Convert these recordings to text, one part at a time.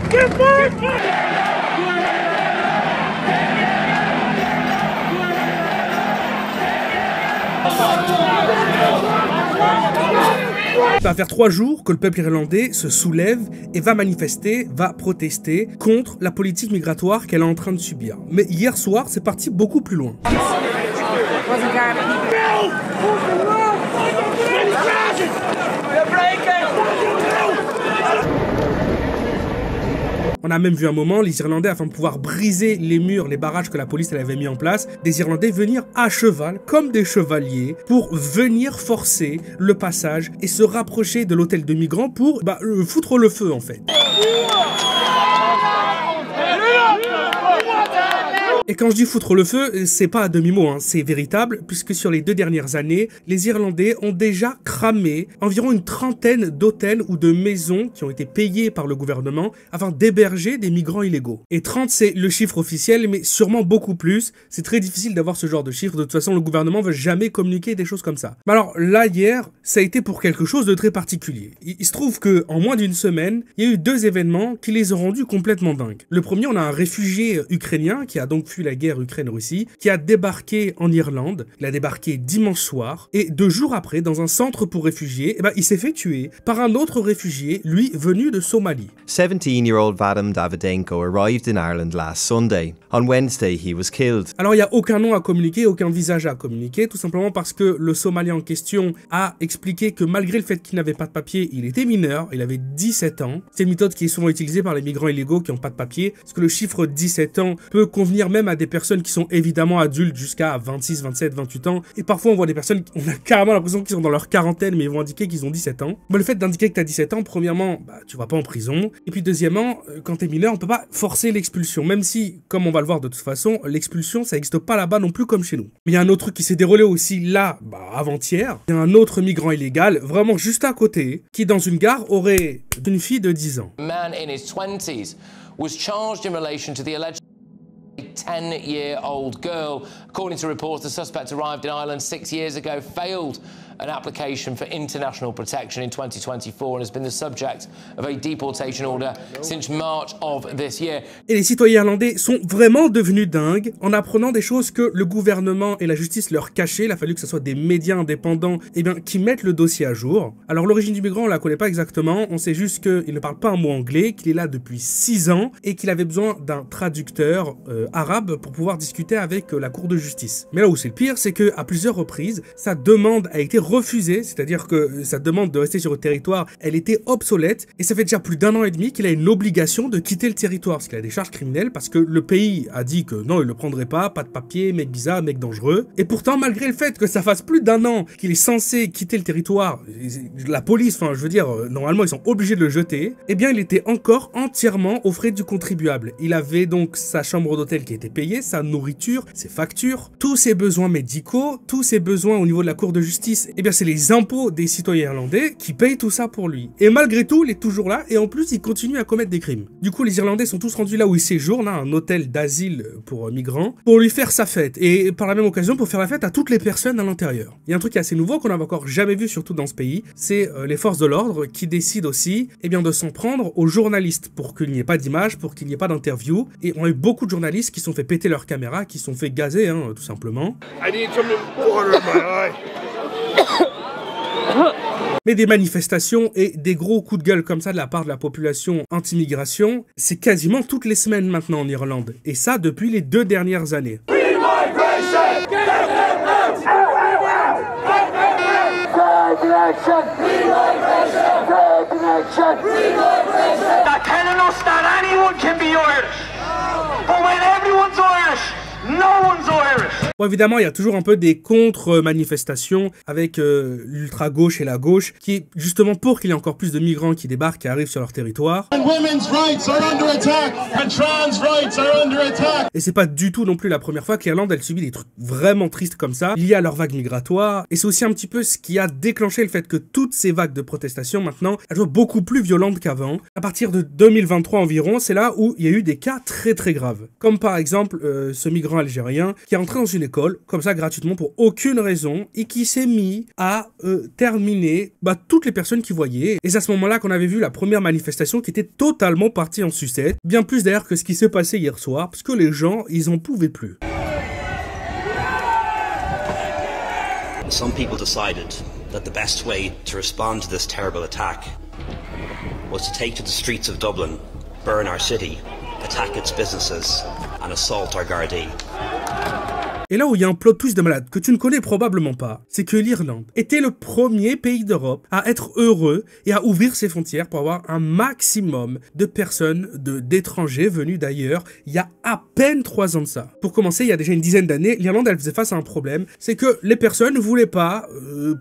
Ça va faire 3 jours que le peuple irlandais se soulève et va manifester, va protester contre la politique migratoire qu'elle est en train de subir. Mais hier soir, c'est parti beaucoup plus loin. On a même vu un moment, les Irlandais, afin de pouvoir briser les murs, les barrages que la police elle avait mis en place, des Irlandais venir à cheval, comme des chevaliers, pour venir forcer le passage et se rapprocher de l'hôtel de migrants pour foutre le feu en fait. Et quand je dis foutre le feu, c'est pas à demi-mot, hein, c'est véritable, puisque sur les 2 dernières années, les Irlandais ont déjà cramé environ une trentaine d'hôtels ou de maisons qui ont été payées par le gouvernement afin d'héberger des migrants illégaux. Et 30, c'est le chiffre officiel, mais sûrement beaucoup plus. C'est très difficile d'avoir ce genre de chiffre. De toute façon, le gouvernement ne veut jamais communiquer des choses comme ça. Mais alors, là, hier, ça a été pour quelque chose de très particulier. Il se trouve que en moins d'une semaine, il y a eu 2 événements qui les ont rendus complètement dingues. Le premier, on a un réfugié ukrainien qui a donc fui la guerre Ukraine-Russie, qui a débarqué en Irlande. Il a débarqué dimanche soir, et 2 jours après, dans un centre pour réfugiés, il s'est fait tuer par un autre réfugié, lui, venu de Somalie. 17-year-old Vadim Davydenko arrived in Ireland last Sunday. On Wednesday, he was killed. Alors, il n'y a aucun nom à communiquer, aucun visage à communiquer, tout simplement parce que le Somalien en question a expliqué que malgré le fait qu'il n'avait pas de papier, il était mineur, il avait 17 ans. C'est une méthode qui est souvent utilisée par les migrants illégaux qui n'ont pas de papier, parce que le chiffre 17 ans peut convenir même à des personnes qui sont évidemment adultes jusqu'à 26, 27, 28 ans. Et parfois, on voit des personnes, on a carrément l'impression qu'ils sont dans leur quarantaine, mais ils vont indiquer qu'ils ont 17 ans. Mais le fait d'indiquer que tu as 17 ans, premièrement, tu vas pas en prison. Et puis deuxièmement, quand tu es mineur, on peut pas forcer l'expulsion. Même si, comme on va le voir de toute façon, l'expulsion, ça n'existe pas là-bas non plus comme chez nous. Mais il y a un autre truc qui s'est déroulé aussi là, avant-hier. Il y a un autre migrant illégal, vraiment juste à côté, qui dans une gare aurait une fille de 10 ans. Man in his 20s was charged in relation to the alleged 10-year-old girl. According to reports, the suspect arrived in Ireland 6 years ago, failed an application for international protection in 2024 and has been the subject of a deportation order since March of this year. Et les citoyens irlandais sont vraiment devenus dingues en apprenant des choses que le gouvernement et la justice leur cachaient. Il a fallu que ce soit des médias indépendants qui mettent le dossier à jour. Alors l'origine du migrant, on la connaît pas exactement. On sait juste qu'il ne parle pas un mot anglais, qu'il est là depuis 6 ans et qu'il avait besoin d'un traducteur arabe pour pouvoir discuter avec la cour de justice. Mais là où c'est le pire, c'est qu'à plusieurs reprises, sa demande a été refusée, c'est-à-dire que sa demande de rester sur le territoire, elle était obsolète, et ça fait déjà plus d'1 an et demi qu'il a une obligation de quitter le territoire, parce qu'il a des charges criminelles, parce que le pays a dit que non, il le prendrait pas de papier, mec bizarre, mec dangereux, et pourtant, malgré le fait que ça fasse plus d'1 an qu'il est censé quitter le territoire, la police, enfin, je veux dire, normalement, ils sont obligés de le jeter, eh bien, il était encore entièrement aux frais du contribuable. Il avait donc sa chambre d'hôtel qui était payée, sa nourriture, ses factures, tous ses besoins médicaux, tous ses besoins au niveau de la cour de justice, eh bien, c'est les impôts des citoyens irlandais qui payent tout ça pour lui. Et malgré tout, il est toujours là, et en plus, il continue à commettre des crimes. Du coup, les Irlandais sont tous rendus là où il séjourne, un hôtel d'asile pour migrants, pour lui faire sa fête, et par la même occasion, pour faire la fête à toutes les personnes à l'intérieur. Il y a un truc qui est assez nouveau qu'on n'avait encore jamais vu, surtout dans ce pays, c'est les forces de l'ordre qui décident aussi, eh bien, de s'en prendre aux journalistes, pour qu'il n'y ait pas d'image, pour qu'il n'y ait pas d'interview, et on a eu beaucoup de journalistes qui se sont fait péter leurs caméras, qui se sont fait gazer, tout simplement. Mais des manifestations et des gros coups de gueule comme ça de la part de la population anti-migration, c'est quasiment toutes les semaines maintenant en Irlande. Et ça depuis les 2 dernières années. Bon, évidemment, il y a toujours un peu des contre-manifestations avec l'ultra-gauche et la gauche qui est justement pour qu'il y ait encore plus de migrants qui débarquent et arrivent sur leur territoire. Et c'est pas du tout non plus la première fois que l'Irlande elle subit des trucs vraiment tristes comme ça liés à leur vague migratoire. Et c'est aussi un petit peu ce qui a déclenché le fait que toutes ces vagues de protestations maintenant elles sont beaucoup plus violentes qu'avant. À partir de 2023 environ, c'est là où il y a eu des cas très très graves. Comme par exemple ce migrant migrant algérien qui est rentré dans une école, comme ça gratuitement pour aucune raison, et qui s'est mis à terminer toutes les personnes qui voyaient. Et c'est à ce moment-là qu'on avait vu la première manifestation qui était totalement partie en sucette, bien plus d'ailleurs que ce qui s'est passé hier soir, parce que les gens, ils en pouvaient plus. Some people decided that the best way to respond to this terrible attack was to take to the streets of Dublin, burn our city, attack its businesses, and assault our Gardaí. Et là où il y a un plot twist de malade que tu ne connais probablement pas, c'est que l'Irlande était le premier pays d'Europe à être heureux et à ouvrir ses frontières pour avoir un maximum de personnes, d'étrangers venus d'ailleurs, il y a à peine 3 ans de ça. Pour commencer, il y a déjà une dizaine d'années, l'Irlande elle faisait face à un problème, c'est que les personnes ne voulaient pas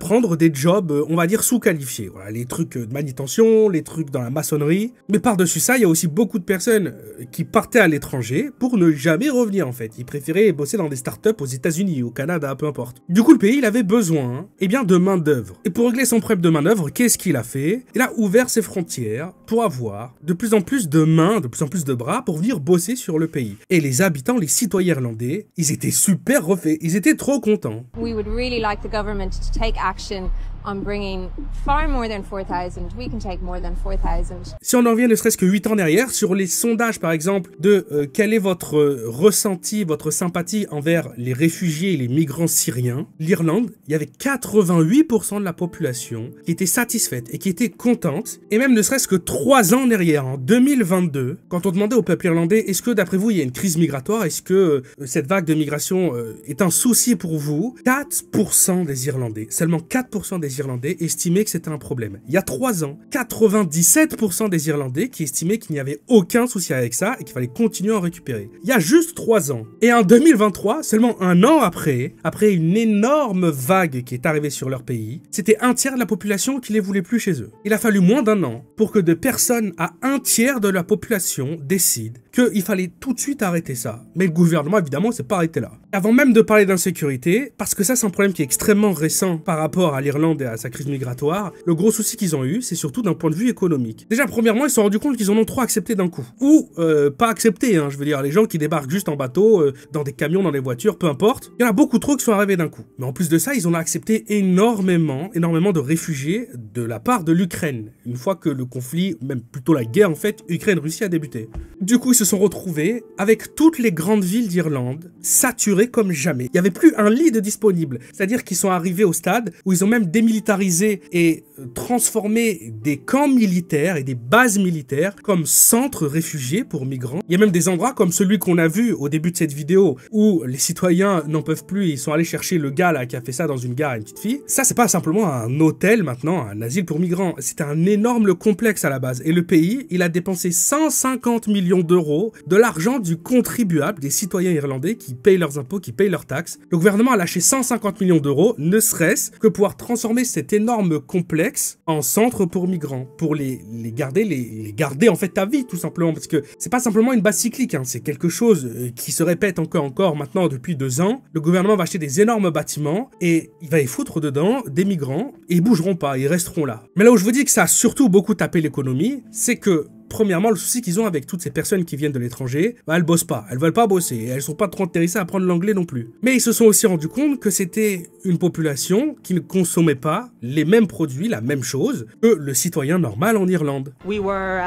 prendre des jobs, on va dire sous-qualifiés. Voilà, les trucs de manutention, les trucs dans la maçonnerie. Mais par-dessus ça, il y a aussi beaucoup de personnes qui partaient à l'étranger pour ne jamais revenir en fait. Ils préféraient bosser dans des startups aux États-Unis, au Canada, peu importe. Du coup, le pays, il avait besoin, de main-d'œuvre. Et pour régler son problème de main-d'œuvre, qu'est-ce qu'il a fait? Il a ouvert ses frontières pour avoir de plus en plus de mains, de plus en plus de bras pour venir bosser sur le pays. Et les habitants, les citoyens irlandais, ils étaient super refaits. Ils étaient trop contents. We would really like the government to take action on bringing far more than 4,000. We can take more than 4,000. Si on en vient ne serait-ce que 8 ans derrière, sur les sondages par exemple de quel est votre ressenti, votre sympathie envers les réfugiés et les migrants syriens, l'Irlande, il y avait 88% de la population qui était satisfaite et qui était contente, et même ne serait-ce que 3 ans derrière, en 2022, quand on demandait au peuple irlandais, est-ce que d'après vous il y a une crise migratoire, est-ce que cette vague de migration est un souci pour vous, 4% des Irlandais, seulement 4% des Irlandais estimaient que c'était un problème. Il y a 3 ans, 97% des Irlandais qui estimaient qu'il n'y avait aucun souci avec ça et qu'il fallait continuer à en récupérer. Il y a juste 3 ans. Et en 2023, seulement un an après une énorme vague qui est arrivée sur leur pays, c'était 1/3 de la population qui les voulait plus chez eux. Il a fallu moins d'1 an pour que de personnes à 1/3 de la population décident qu'il fallait tout de suite arrêter ça. Mais le gouvernement, évidemment, s'est pas arrêté là. Avant même de parler d'insécurité, parce que ça c'est un problème qui est extrêmement récent par rapport à l'Irlande et à sa crise migratoire, le gros souci qu'ils ont eu, c'est surtout d'un point de vue économique. Déjà, premièrement, ils se sont rendus compte qu'ils en ont trop accepté d'un coup. Ou pas accepté, je veux dire, les gens qui débarquent juste en bateau, dans des camions, dans des voitures, peu importe. Il y en a beaucoup trop qui sont arrivés d'un coup. Mais en plus de ça, ils ont accepté énormément de réfugiés de la part de l'Ukraine. Une fois que le conflit, même plutôt la guerre en fait, Ukraine-Russie a débuté. Du coup, ils se sont retrouvés avec toutes les grandes villes d'Irlande saturées comme jamais. Il n'y avait plus un lit de disponible. C'est-à-dire qu'ils sont arrivés au stade où ils ont même démilitarisé et transformé des camps militaires et des bases militaires comme centres réfugiés pour migrants. Il y a même des endroits comme celui qu'on a vu au début de cette vidéo où les citoyens n'en peuvent plus et ils sont allés chercher le gars là qui a fait ça dans une gare à une petite fille. Ça, c'est pas simplement un hôtel maintenant, un asile pour migrants. C'était un énorme complexe à la base. Et le pays, il a dépensé 150 millions d'euros de l'argent du contribuable, des citoyens irlandais qui payent leurs impôts, qui payent leurs taxes. Le gouvernement a lâché 150 millions d'euros, ne serait-ce que pouvoir transformer cet énorme complexe en centre pour migrants, pour les garder en fait à vie tout simplement, parce que c'est pas simplement une base cyclique, c'est quelque chose qui se répète encore maintenant depuis 2 ans. Le gouvernement va acheter des énormes bâtiments et il va y foutre dedans des migrants et ils bougeront pas, ils resteront là. Mais là où je vous dis que ça a surtout beaucoup tapé l'économie, c'est que premièrement, le souci qu'ils ont avec toutes ces personnes qui viennent de l'étranger, elles bossent pas, elles veulent pas bosser, elles sont pas trop intéressées à apprendre l'anglais non plus. Mais ils se sont aussi rendus compte que c'était une population qui ne consommait pas les mêmes produits, la même chose, que le citoyen normal en Irlande. We were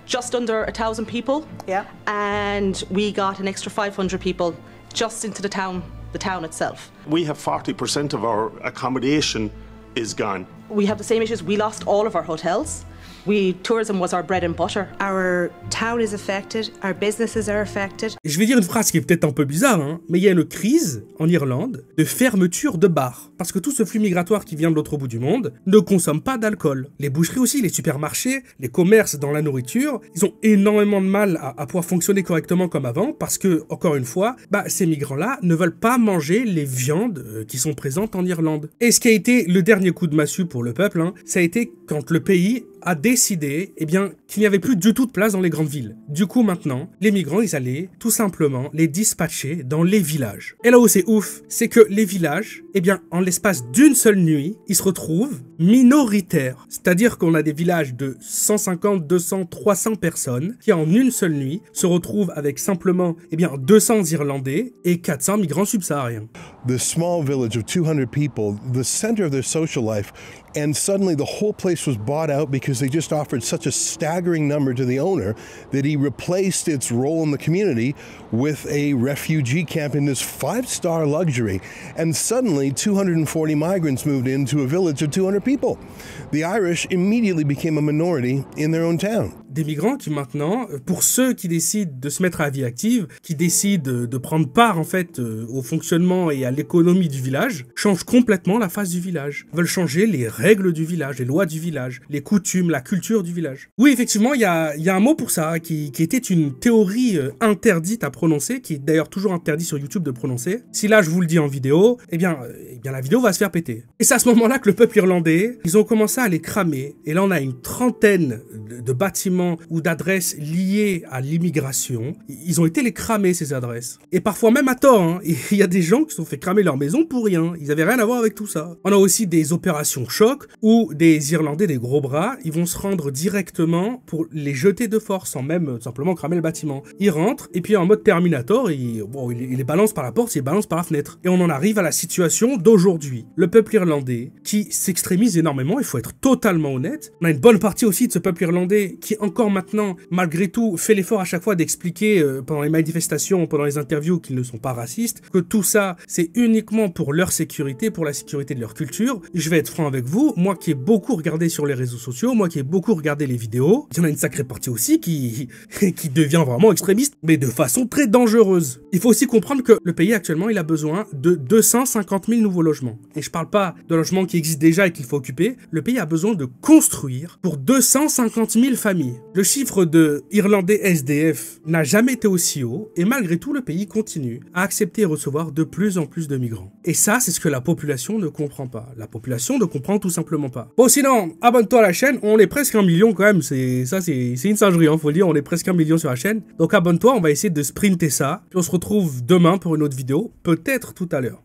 just under 1,000 people, and we got an extra 500 people just into the town itself. We have 40% of our accommodation is gone. We have the same issues. We lost all of our hotels. Tourism was our bread and butter. Our town is affected, our businesses are affected. Et je vais dire une phrase qui est peut-être un peu bizarre, mais il y a une crise en Irlande de fermeture de bars. Parce que tout ce flux migratoire qui vient de l'autre bout du monde ne consomme pas d'alcool. Les boucheries aussi, les supermarchés, les commerces dans la nourriture, ils ont énormément de mal à pouvoir fonctionner correctement comme avant parce que, encore une fois, ces migrants-là ne veulent pas manger les viandes qui sont présentes en Irlande. Et ce qui a été le dernier coup de massue pour le peuple, ça a été quand le pays a décidé qu'il n'y avait plus du tout de place dans les grandes villes. Du coup, maintenant, les migrants, ils allaient tout simplement les dispatcher dans les villages. Et là où c'est ouf, c'est que les villages, en l'espace d'une seule nuit, ils se retrouvent minoritaires. C'est-à-dire qu'on a des villages de 150, 200, 300 personnes qui, en une seule nuit, se retrouvent avec simplement 200 Irlandais et 400 migrants subsahariens. The small village of 200 people, the center of their social life, and suddenly the whole place was bought out because they just offered such a staggering number to the owner that he replaced its role in the community with a refugee camp in this 5-star luxury. And suddenly 240 migrants moved into a village of 200 people. The Irish immediately became a minority in their own town. Des migrants qui maintenant, pour ceux qui décident de se mettre à la vie active, qui décident de prendre part en fait au fonctionnement et à l'économie du village, changent complètement la face du village. Veulent changer les règles du village, les lois du village, les coutumes, la culture du village. Oui, effectivement, il y a un mot pour ça, qui était une théorie interdite à prononcer, qui est d'ailleurs toujours interdit sur YouTube de prononcer. Si là je vous le dis en vidéo, la vidéo va se faire péter. Et c'est à ce moment-là que le peuple irlandais, ils ont commencé à les cramer. Et là on a une trentaine de bâtiments ou d'adresses liées à l'immigration. Ils ont été les cramer, ces adresses. Et parfois même à tort, hein. Il y a des gens qui se sont fait cramer leur maison pour rien. Ils avaient rien à voir avec tout ça. On a aussi des opérations choc où des Irlandais, des gros bras, ils vont se rendre directement pour les jeter de force, sans même simplement cramer le bâtiment. Ils rentrent, et puis en mode Terminator, ils les balancent par la porte, ils les balancent par la fenêtre. Et on en arrive à la situation d'aujourd'hui. Le peuple irlandais qui s'extrémise énormément, il faut être totalement honnête. On a une bonne partie aussi de ce peuple irlandais qui encore maintenant, malgré tout, fait l'effort à chaque fois d'expliquer pendant les manifestations, pendant les interviews qu'ils ne sont pas racistes, que tout ça, c'est uniquement pour leur sécurité, pour la sécurité de leur culture. Je vais être franc avec vous, moi qui ai beaucoup regardé sur les réseaux sociaux, moi qui ai beaucoup regardé les vidéos, il y en a une sacrée partie aussi qui devient vraiment extrémiste, mais de façon très dangereuse. Il faut aussi comprendre que le pays actuellement, il a besoin de 250 000 nouveaux logements. Et je parle pas de logements qui existent déjà et qu'il faut occuper, le pays a besoin de construire pour 250 000 familles. Le chiffre de Irlandais SDF n'a jamais été aussi haut, et malgré tout, le pays continue à accepter et recevoir de plus en plus de migrants. Et ça, c'est ce que la population ne comprend pas. La population ne comprend tout simplement pas. Bon, sinon, abonne-toi à la chaîne, on est presque 1 million quand même, c'est une singerie, hein, faut le dire, on est presque 1 million sur la chaîne. Donc abonne-toi, on va essayer de sprinter ça, puis on se retrouve demain pour une autre vidéo, peut-être tout à l'heure.